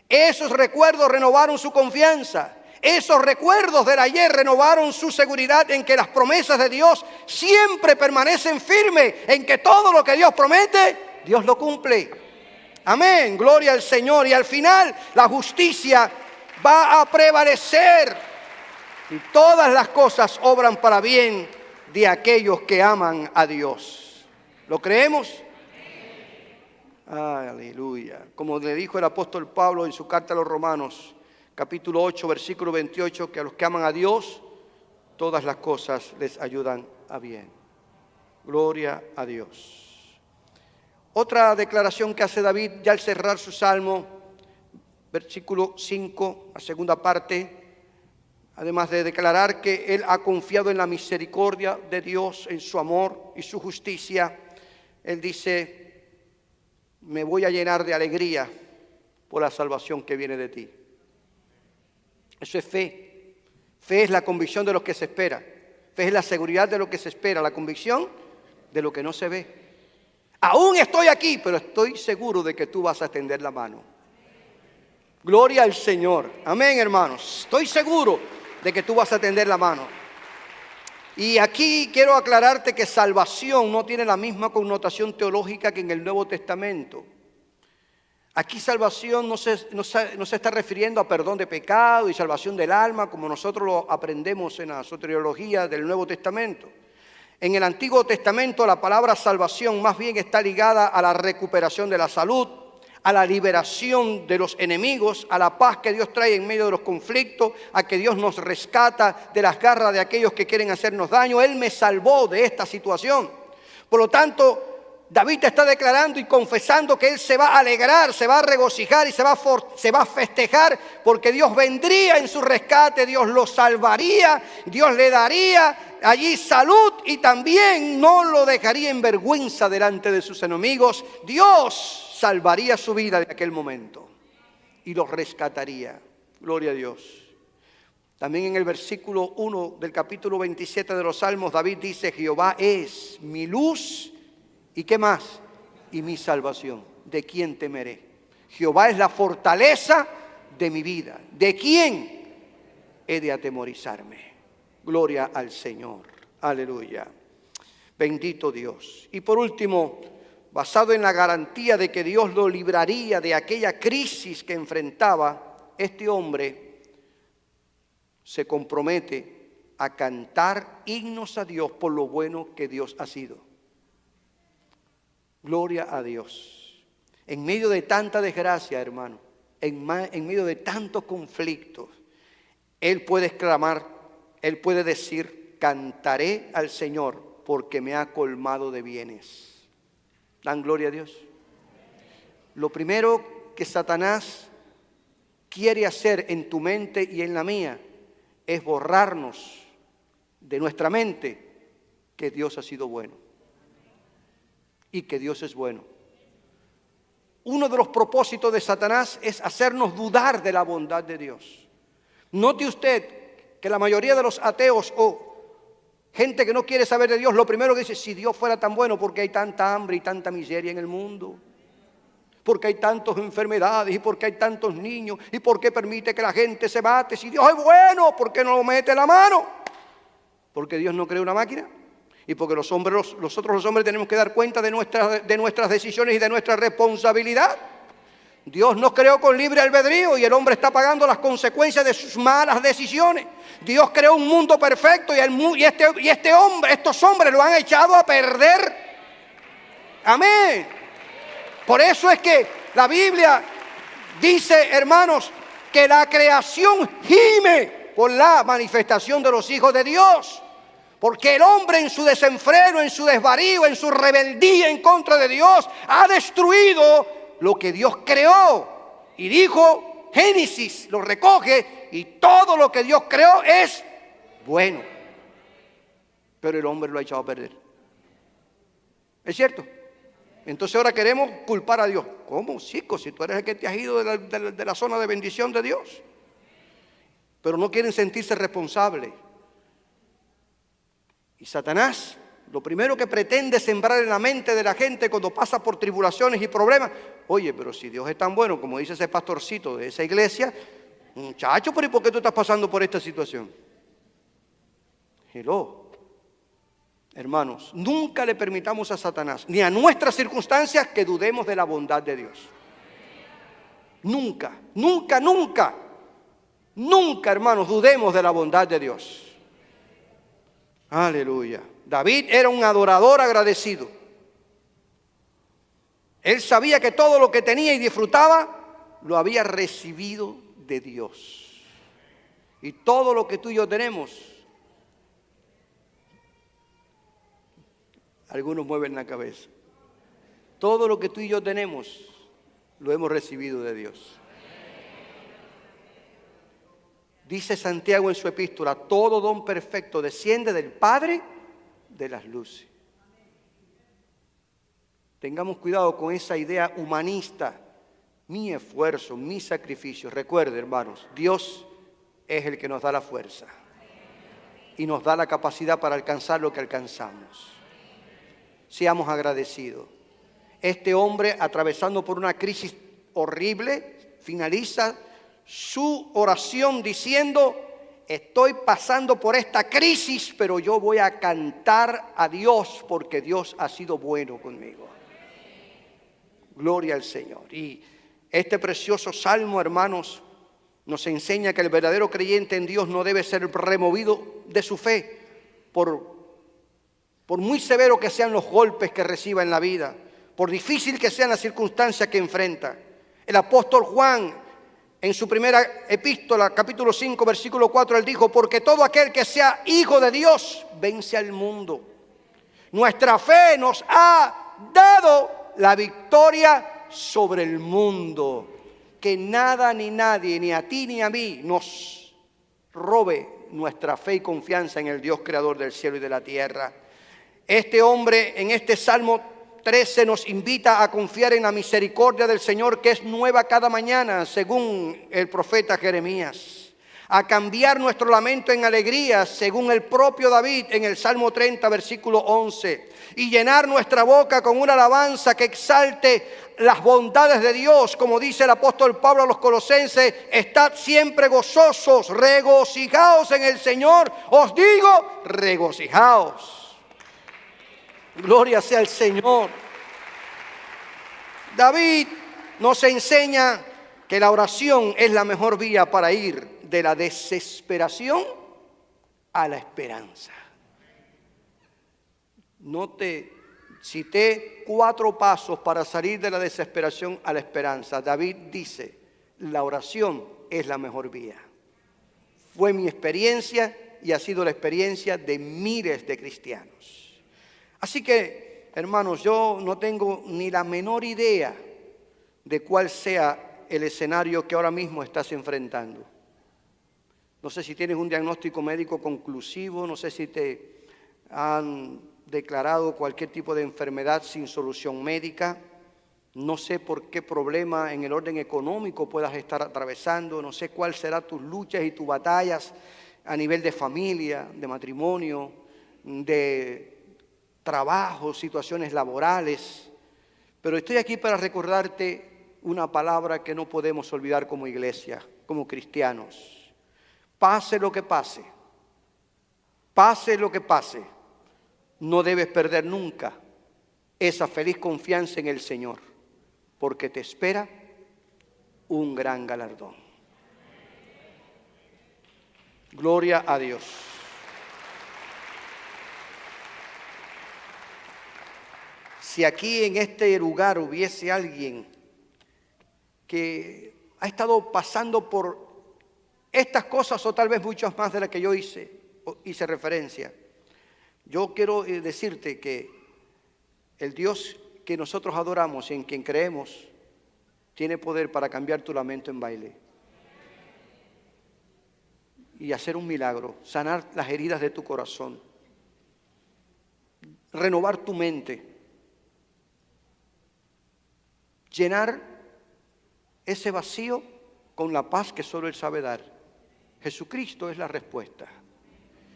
Esos recuerdos renovaron su confianza. Esos recuerdos del ayer renovaron su seguridad en que las promesas de Dios siempre permanecen firmes, en que todo lo que Dios promete, Dios lo cumple. Amén, gloria al Señor. Y al final la justicia va a prevalecer y todas las cosas obran para bien de aquellos que aman a Dios. ¿Lo creemos? Aleluya. Como le dijo el apóstol Pablo en su carta a los Romanos, capítulo 8, versículo 28, que a los que aman a Dios, todas las cosas les ayudan a bien. Gloria a Dios. Otra declaración que hace David ya al cerrar su salmo, versículo 5, la segunda parte, además de declarar que él ha confiado en la misericordia de Dios, en su amor y su justicia, él dice, me voy a llenar de alegría por la salvación que viene de ti. Eso es fe. Fe es la convicción de lo que se espera. Fe es la seguridad de lo que se espera, la convicción de lo que no se ve. Aún estoy aquí, pero estoy seguro de que tú vas a extender la mano. Gloria al Señor. Amén, hermanos. Estoy seguro de que tú vas a tender la mano. Y aquí quiero aclararte que salvación no tiene la misma connotación teológica que en el Nuevo Testamento. Aquí salvación no se está refiriendo a perdón de pecado y salvación del alma como nosotros lo aprendemos en la soteriología del Nuevo Testamento. En el Antiguo Testamento la palabra salvación más bien está ligada a la recuperación de la salud, a la liberación de los enemigos, a la paz que Dios trae en medio de los conflictos, a que Dios nos rescata de las garras de aquellos que quieren hacernos daño. Él me salvó de esta situación. Por lo tanto, David está declarando y confesando que él se va a alegrar, se va a regocijar y se va a festejar, porque Dios vendría en su rescate, Dios lo salvaría, Dios le daría allí salud y también no lo dejaría en vergüenza delante de sus enemigos. Dios salvaría su vida de aquel momento y lo rescataría. Gloria a Dios. También en el versículo 1 del capítulo 27 de los Salmos, David dice: Jehová es mi luz. ¿Y qué más? Y mi salvación. ¿De quién temeré? Jehová es la fortaleza de mi vida. ¿De quién he de atemorizarme? Gloria al Señor. Aleluya. Bendito Dios. Y por último, basado en la garantía de que Dios lo libraría de aquella crisis que enfrentaba, este hombre se compromete a cantar himnos a Dios por lo bueno que Dios ha sido. Gloria a Dios. En medio de tanta desgracia, hermano, en medio de tantos conflictos, él puede exclamar, él puede decir: cantaré al Señor porque me ha colmado de bienes. ¿Dan gloria a Dios? Lo primero que Satanás quiere hacer en tu mente y en la mía es borrarnos de nuestra mente que Dios ha sido bueno y que Dios es bueno. Uno de los propósitos de Satanás es hacernos dudar de la bondad de Dios. Note usted que la mayoría de los ateos o gente que no quiere saber de Dios, lo primero que dice: si Dios fuera tan bueno, ¿por qué hay tanta hambre y tanta miseria en el mundo? ¿Por qué hay tantas enfermedades? ¿Y por qué hay tantos niños? ¿Y por qué permite que la gente se mate? Si Dios es bueno, ¿por qué no lo mete la mano? ¿Porque Dios no creó una máquina? Y porque nosotros los hombres tenemos que dar cuenta de nuestras decisiones y de nuestra responsabilidad. Dios nos creó con libre albedrío y el hombre está pagando las consecuencias de sus malas decisiones. Dios creó un mundo perfecto y estos hombres lo han echado a perder. Amén. Por eso es que la Biblia dice, hermanos, que la creación gime por la manifestación de los hijos de Dios. Porque el hombre en su desenfreno, en su desvarío, en su rebeldía en contra de Dios, ha destruido lo que Dios creó. Y dijo, Génesis lo recoge, y todo lo que Dios creó es bueno. Pero el hombre lo ha echado a perder. ¿Es cierto? Entonces ahora queremos culpar a Dios. ¿Cómo, chico? Si tú eres el que te has ido de la zona de bendición de Dios. Pero no quieren sentirse responsables. Y Satanás, lo primero que pretende sembrar en la mente de la gente cuando pasa por tribulaciones y problemas: oye, pero si Dios es tan bueno, como dice ese pastorcito de esa iglesia, muchacho, ¿pero y por qué tú estás pasando por esta situación? Hello. Hermanos, nunca le permitamos a Satanás, ni a nuestras circunstancias, que dudemos de la bondad de Dios. Nunca, nunca, nunca, nunca, hermanos, dudemos de la bondad de Dios. Aleluya. David era un adorador agradecido. Él sabía que todo lo que tenía y disfrutaba lo había recibido de Dios. Y todo lo que tú y yo tenemos, algunos mueven la cabeza, todo lo que tú y yo tenemos lo hemos recibido de Dios. Dice Santiago en su epístola: todo don perfecto desciende del Padre de las luces. Tengamos cuidado con esa idea humanista. Mi esfuerzo, mi sacrificio. Recuerde, hermanos, Dios es el que nos da la fuerza y nos da la capacidad para alcanzar lo que alcanzamos. Seamos agradecidos. Este hombre, atravesando por una crisis horrible, finaliza su oración diciendo: estoy pasando por esta crisis, pero yo voy a cantar a Dios porque Dios ha sido bueno conmigo. Gloria al Señor. Y este precioso salmo, hermanos, nos enseña que el verdadero creyente en Dios no debe ser removido de su fe por por muy severo que sean los golpes que reciba en la vida, por difícil que sean las circunstancias que enfrenta. El apóstol Juan, en su primera epístola, capítulo 5, versículo 4, él dijo: porque todo aquel que sea hijo de Dios vence al mundo. Nuestra fe nos ha dado la victoria sobre el mundo. Que nada ni nadie, ni a ti ni a mí, nos robe nuestra fe y confianza en el Dios creador del cielo y de la tierra. Este hombre en este Salmo 13 nos invita a confiar en la misericordia del Señor, que es nueva cada mañana, según el profeta Jeremías. A cambiar nuestro lamento en alegría, según el propio David en el Salmo 30, versículo 11. Y llenar nuestra boca con una alabanza que exalte las bondades de Dios, como dice el apóstol Pablo a los Colosenses: estad siempre gozosos, regocijaos en el Señor. Os digo, regocijaos. Gloria sea al Señor. David nos enseña que la oración es la mejor vía para ir de la desesperación a la esperanza. No te cité 4 pasos para salir de la desesperación a la esperanza. David dice: la oración es la mejor vía. Fue mi experiencia y ha sido la experiencia de miles de cristianos. Así que, hermanos, yo no tengo ni la menor idea de cuál sea el escenario que ahora mismo estás enfrentando. No sé si tienes un diagnóstico médico conclusivo, no sé si te han declarado cualquier tipo de enfermedad sin solución médica, no sé por qué problema en el orden económico puedas estar atravesando, no sé cuál serán tus luchas y tus batallas a nivel de familia, de matrimonio, de trabajo, situaciones laborales, pero estoy aquí para recordarte una palabra que no podemos olvidar como iglesia, como cristianos. Pase lo que pase, pase lo que pase, no debes perder nunca esa feliz confianza en el Señor, porque te espera un gran galardón. Gloria a Dios. Si aquí en este lugar hubiese alguien que ha estado pasando por estas cosas o tal vez muchas más de las que yo hice referencia, yo quiero decirte que el Dios que nosotros adoramos y en quien creemos tiene poder para cambiar tu lamento en baile y hacer un milagro, sanar las heridas de tu corazón, renovar tu mente, llenar ese vacío con la paz que solo Él sabe dar. Jesucristo es la respuesta.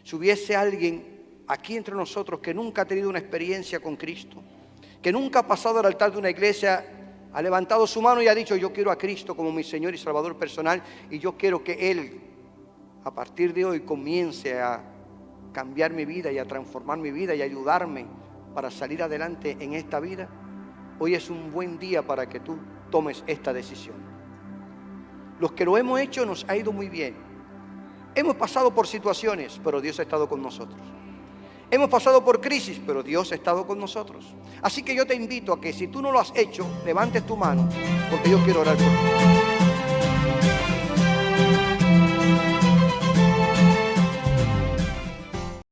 Si hubiese alguien aquí entre nosotros que nunca ha tenido una experiencia con Cristo, que nunca ha pasado al altar de una iglesia, ha levantado su mano y ha dicho: yo quiero a Cristo como mi Señor y Salvador personal, y yo quiero que Él a partir de hoy comience a cambiar mi vida y a transformar mi vida y a ayudarme para salir adelante en esta vida, hoy es un buen día para que tú tomes esta decisión. Los que lo hemos hecho nos ha ido muy bien. Hemos pasado por situaciones, pero Dios ha estado con nosotros. Hemos pasado por crisis, pero Dios ha estado con nosotros. Así que yo te invito a que si tú no lo has hecho, levantes tu mano, porque yo quiero orar por ti.